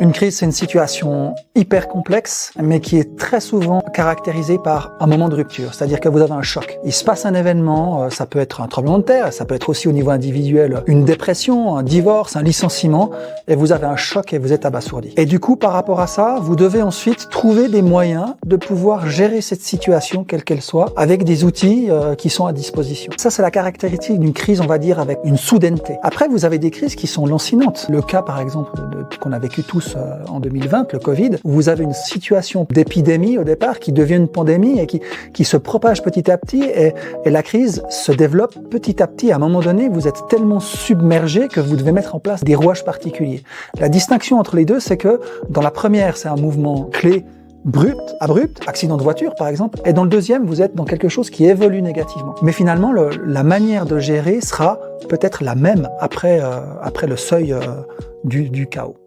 Une crise, c'est une situation hyper complexe, mais qui est très souvent caractérisée par un moment de rupture. C'est-à-dire que vous avez un choc. Il se passe un événement, ça peut être un tremblement de terre, ça peut être aussi au niveau individuel une dépression, un divorce, un licenciement, et vous avez un choc et vous êtes abasourdi. Et du coup, par rapport à ça, vous devez ensuite trouver des moyens de pouvoir gérer cette situation, quelle qu'elle soit, avec des outils qui sont à disposition. Ça, c'est la caractéristique d'une crise, on va dire, avec une soudaineté. Après, vous avez des crises qui sont lancinantes. Le cas, par exemple, qu'on a vécu tous en 2020, le Covid, où vous avez une situation d'épidémie au départ qui devient une pandémie et qui se propage petit à petit et la crise se développe petit à petit. À un moment donné, vous êtes tellement submergé que vous devez mettre en place des rouages particuliers. La distinction entre les deux, c'est que dans la première, c'est un mouvement clé abrupt, accident de voiture par exemple, et dans le deuxième, vous êtes dans quelque chose qui évolue négativement. Mais finalement, la manière de gérer sera peut-être la même après le seuil du chaos.